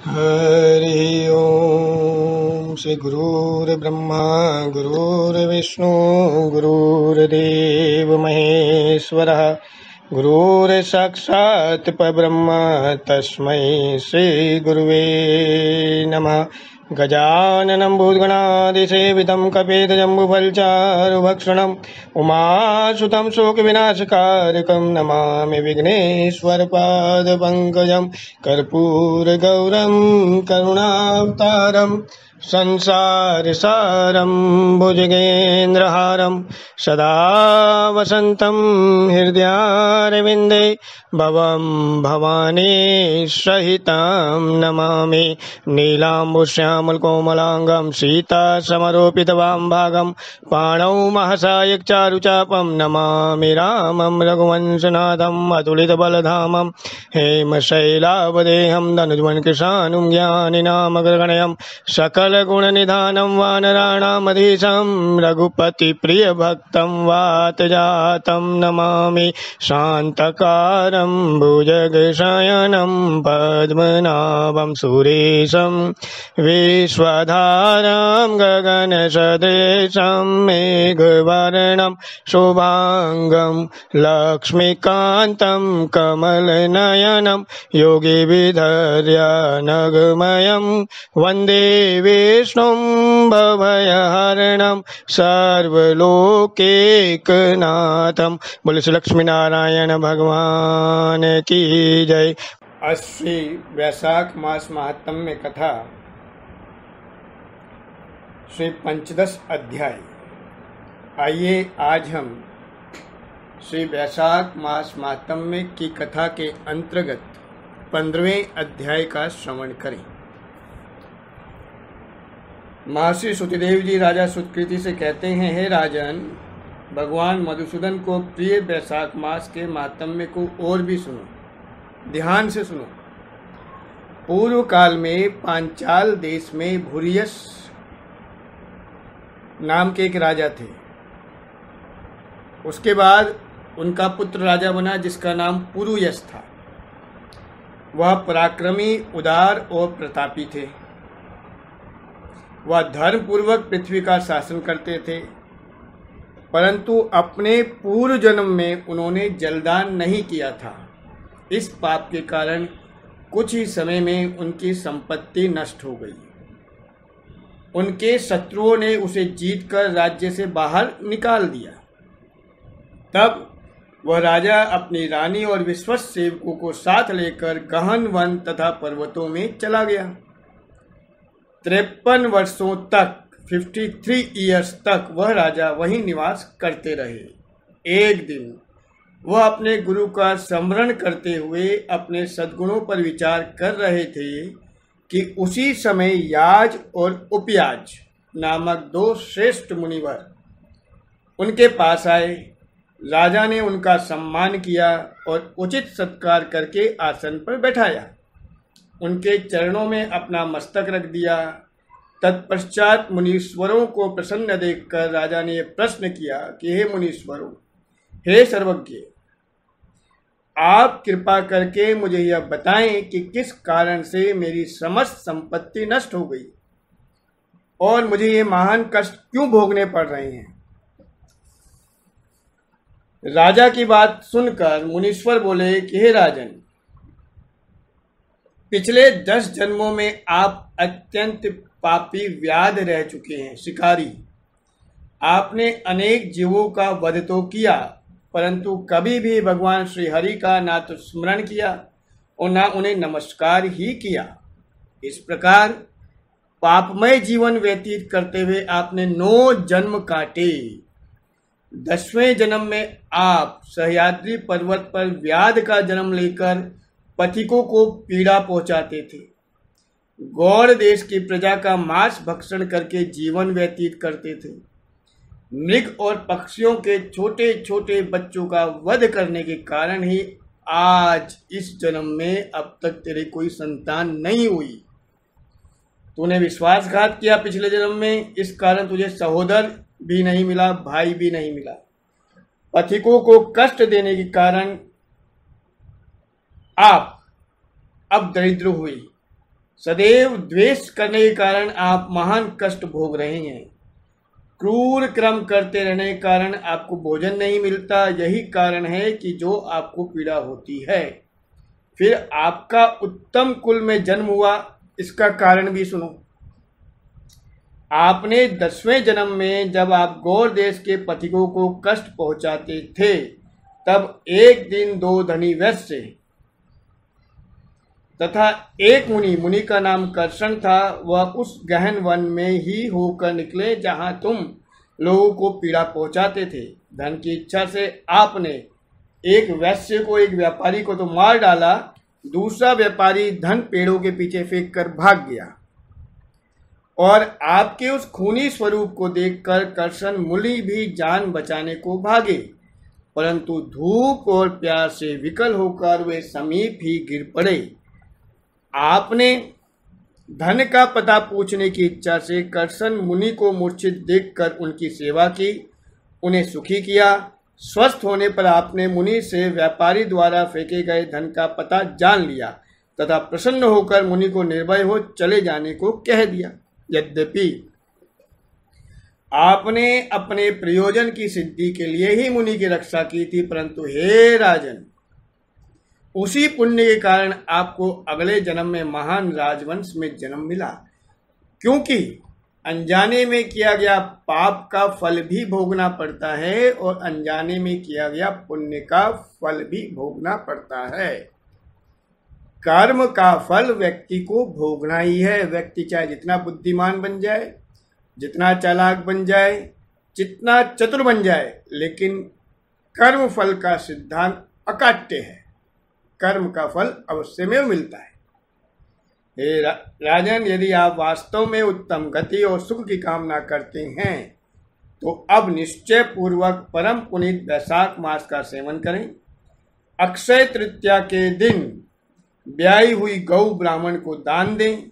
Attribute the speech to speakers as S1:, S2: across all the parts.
S1: हरि ओम। श्री गुरुर्ब्रह्मा गुरुर्विष्णु गुरुर्देव महेश्वरः गुरुर्साक्षात् परब्रह्म तस्मै श्री गुरुवे नमः। गजाननं भूतगणादिसेवितं कपितजम्बुफलचारुभक्षणम् उमासुतं शोकविनाशकारकं नमामि विघ्नेश्वरपादपङ्कजं कर्पूरगौरं करुणावतारं संसारसारं भुजगेन्द्रहारं सदा वसन्तं हृदयारविन्दे भवं भवानी सहितं नमामि। नीलाम्बुश्यामलकोमलाङ्गं सीतासमरोपितवामभागं पाणौ महसायकचारुचापं नमामि रामं रघुवंशनाथम् अतुलितबलधामं हेमशैलावदेहं धनुज्वनकृशानुं ज्ञानिनामग्रगणयं सकलगुणनिधानं वानराणामधीशं रघुपतिप्रियभक्तं वातजातं नमामि। शान्तकारं भुजगशयनं पद्मनाभं सुरेशं विश्वधारं गगनसदृशं मेघवर्णं शुभांगं लक्ष्मीकान्तं कमलनयनं योगिविधर्यनगमयं वन्दे विष्णुं भवभयहरणं सर्वलोकैकनाथं। बोले श्री लक्ष्मीनारायण भगवान की जय। श्री वैशाख मास महात्म्य कथा श्री पंचदश अध्याय। आइए आज हम श्री वैशाख मास महात्म्य की कथा के अंतर्गत 15वें अध्याय का श्रवण करें। महर्षि सुतदेव जी राजा सुतकृति से कहते हैं, हे राजन, भगवान मधुसूदन को प्रिय वैशाख मास के महात्म्य को और भी सुनो, ध्यान से सुनो। पूर्व काल में पांचाल देश में भूरियस नाम के एक राजा थे। उसके बाद उनका पुत्र राजा बना जिसका नाम पुरुयस था। वह पराक्रमी, उदार और प्रतापी थे। वह धर्मपूर्वक पृथ्वी का शासन करते थे, परंतु अपने पूर्व जन्म में उन्होंने जलदान नहीं किया था। इस पाप के कारण कुछ ही समय में उनकी संपत्ति नष्ट हो गई। उनके शत्रुओं ने उसे जीतकर राज्य से बाहर निकाल दिया। तब वह राजा अपनी रानी और विश्वस्त सेवकों को साथ लेकर गहन वन तथा पर्वतों में चला गया। 53 वर्षों तक 53 ईयर्स तक वह राजा वहीं निवास करते रहे। एक दिन वह अपने गुरु का स्मरण करते हुए अपने सद्गुणों पर विचार कर रहे थे कि उसी समय याज और उपयाज नामक 2 श्रेष्ठ मुनिवर उनके पास आए। राजा ने उनका सम्मान किया और उचित सत्कार करके आसन पर बैठाया। उनके चरणों में अपना मस्तक रख दिया। तत्पश्चात मुनीश्वरों को प्रसन्न देखकर राजा ने प्रश्न किया कि हे मुनीश्वरों, हे सर्वज्ञ, आप कृपा करके मुझे यह बताएं कि किस कारण से मेरी समस्त संपत्ति नष्ट हो गई और मुझे ये महान कष्ट क्यों भोगने पड़ रहे हैं। राजा की बात सुनकर मुनीश्वर बोले कि हे राजन, पिछले 10 जन्मों में आप अत्यंत पापी व्याध रह चुके हैं, शिकारी। आपने अनेक जीवों का वध तो किया, परंतु कभी भी भगवान श्री हरि का ना तो स्मरण किया और ना उन्हें नमस्कार ही किया। इस प्रकार पापमय जीवन व्यतीत करते हुए आपने 9 जन्म काटे। 10वें जन्म में आप सह्याद्री पर्वत पर व्याध का जन्म लेकर पथिकों को पीड़ा पहुंचाते थे। गौड़ देश की प्रजा का मांस भक्षण करके जीवन व्यतीत करते थे। मृग और पक्षियों के छोटे छोटे बच्चों का वध करने के कारण ही आज इस जन्म में अब तक तेरे कोई संतान नहीं हुई। तूने विश्वासघात किया पिछले जन्म में, इस कारण तुझे सहोदर भी नहीं मिला, भाई भी नहीं मिला। पथिकों को कष्ट देने के कारण आप अब दरिद्र हुई। सदैव द्वेष करने के कारण आप महान कष्ट भोग रहे हैं। क्रूर कर्म करते रहने के कारण आपको भोजन नहीं मिलता, यही कारण है कि जो आपको पीड़ा होती है। फिर आपका उत्तम कुल में जन्म हुआ, इसका कारण भी सुनो। आपने 10वें जन्म में जब आप गौर देश के पथिकों को कष्ट पहुंचाते थे, तब एक दिन 2 धनी वैश्य तथा एक मुनि का नाम कर्षण था, वह उस गहन वन में ही होकर निकले जहां तुम लोगों को पीड़ा पहुंचाते थे। धन की इच्छा से आपने एक वैश्य को, एक व्यापारी को तो मार डाला, दूसरा व्यापारी धन पेड़ों के पीछे फेंक कर भाग गया और आपके उस खूनी स्वरूप को देखकर कर्षण मुनि भी जान बचाने को भागे, परंतु धूप और प्यास से विकल होकर वे समीप ही गिर पड़े। आपने धन का पता पूछने की इच्छा से कर्षण मुनि को मूर्छित देखकर उनकी सेवा की, उन्हें सुखी किया। स्वस्थ होने पर आपने मुनि से व्यापारी द्वारा फेंके गए धन का पता जान लिया तथा प्रसन्न होकर मुनि को निर्भय हो चले जाने को कह दिया। यद्यपि आपने अपने प्रयोजन की सिद्धि के लिए ही मुनि की रक्षा की थी, परंतु हे राजन, उसी पुण्य के कारण आपको अगले जन्म में महान राजवंश में जन्म मिला, क्योंकि अनजाने में किया गया पाप का फल भी भोगना पड़ता है और अनजाने में किया गया पुण्य का फल भी भोगना पड़ता है। कर्म का फल व्यक्ति को भोगना ही है। व्यक्ति चाहे जितना बुद्धिमान बन जाए, जितना चालाक बन जाए, जितना चतुर बन जाए, लेकिन कर्म फल का सिद्धांत अकाट्य है। कर्म का फल अवश्य में मिलता है। हे राजन, यदि आप वास्तव में उत्तम गति और सुख की कामना करते हैं तो अब निश्चय पूर्वक परम पुनीत वैशाख मास का सेवन करें। अक्षय तृतीया के दिन ब्याई हुई गौ ब्राह्मण को दान दें।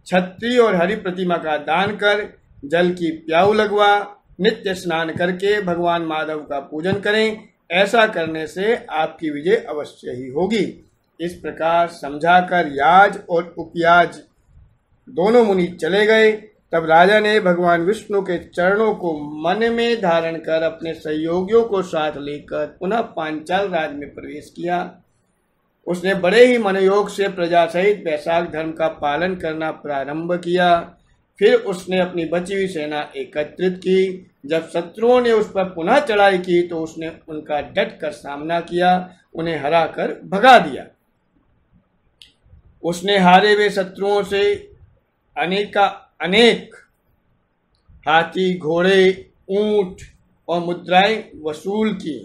S1: छत्री और हरि प्रतिमा का दान कर जल की प्याऊ लगवा नित्य स्नान करके भगवान माधव का पूजन करें। ऐसा करने से आपकी विजय अवश्य ही होगी। इस प्रकार समझाकर याज और उपयाज दोनों मुनि चले गए। तब राजा ने भगवान विष्णु के चरणों को मन में धारण कर अपने सहयोगियों को साथ लेकर पुनः पांचाल राज में प्रवेश किया। उसने बड़े ही मनोयोग से प्रजा सहित वैशाख धर्म का पालन करना प्रारंभ किया। फिर उसने अपनी बची हुई सेना एकत्रित की। जब शत्रुओं ने उस पर पुनः चढ़ाई की तो उसने उनका डट कर सामना किया, उन्हें हराकर भगा दिया। उसने हारे हुए शत्रुओं से अनेक हाथी, घोड़े, ऊंट और मुद्राएं वसूल की।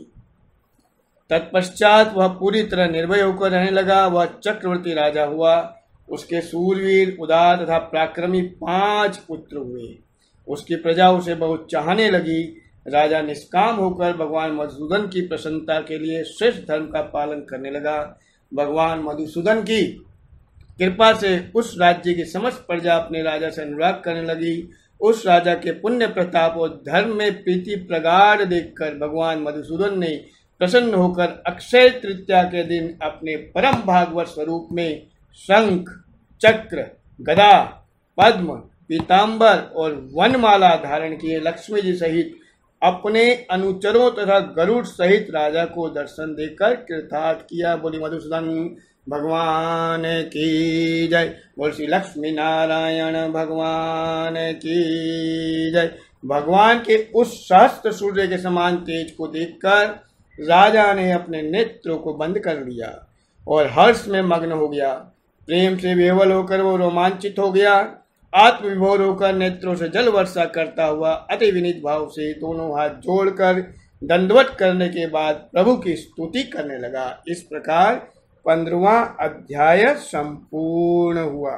S1: तत्पश्चात वह पूरी तरह निर्भय होकर रहने लगा। वह चक्रवर्ती राजा हुआ। उसके सूरवीर, उदार तथा पराक्रमी 5 पुत्र हुए। उसकी प्रजा उसे बहुत चाहने लगी। राजा निष्काम होकर भगवान मधुसूदन की प्रसन्नता के लिए श्रेष्ठ धर्म का पालन करने लगा। भगवान मधुसूदन की कृपा से उस राज्य की समस्त प्रजा अपने राजा से अनुराग करने लगी। उस राजा के पुण्य प्रताप और धर्म में प्रीति प्रगाढ़ देखकर भगवान मधुसूदन ने प्रसन्न होकर अक्षय तृतीया के दिन अपने परम भागवत स्वरूप में शंख, चक्र, गदा, पद्म, पीतांबर और वनमाला धारण किए लक्ष्मी जी सहित अपने अनुचरों तथा गरुड़ सहित राजा को दर्शन देकर कृतार्थ किया। बोली मधुसूदन भगवान की जय। बोल श्री लक्ष्मी नारायण भगवान की जय। भगवान के उस सहस्त्र सूर्य के समान तेज को देखकर राजा ने अपने नेत्रों को बंद कर लिया और हर्ष में मग्न हो गया। प्रेम से विह्वल होकर वो रोमांचित हो गया। आत्मविभोर होकर नेत्रों से जल वर्षा करता हुआ अति विनीत भाव से दोनों हाथ जोड़कर दंडवत करने के बाद प्रभु की स्तुति करने लगा। इस प्रकार 15वां अध्याय संपूर्ण हुआ।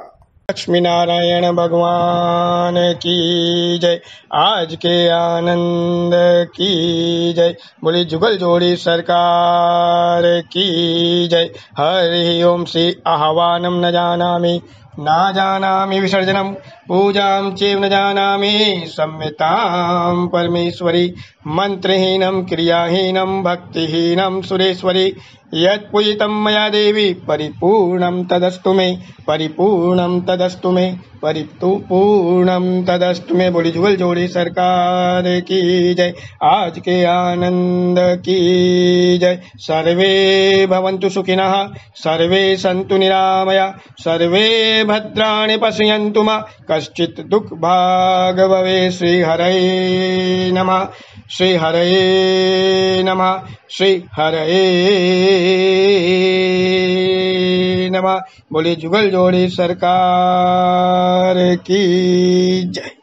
S1: लक्ष्मी नारायण भगवान की जय। आज के आनंद की जय। बोली जुगल जोड़ी सरकार की जय। हरि ओम श्री आह्वानम न जानामि न जानामि विसर्जनं पूजां चैव न जानामि संहितां परमेश्वरी मंत्रहीनं क्रियाहीनं भक्तिहीनं सुरेश्वरी यत्पूजितं मया देवी परिपूर्णं तदस्तु मे परिपूर्णं तदस्तु मे परिपूर्णं तदस्तु मे। बोली जुगल जोड़ी सरकार की जय। आज के आनंद की जय। सर्वे भवन्तु सुखिनः सर्वे सन्तु निरामया सर्वे भद्राणि पश्यन्तु मा कश्चित् दुःखभाग् भवेत्। श्री हरये नमः श्री हरये नमः श्री हरये नमः। बोले जुगल जोड़ी सरकार की जय।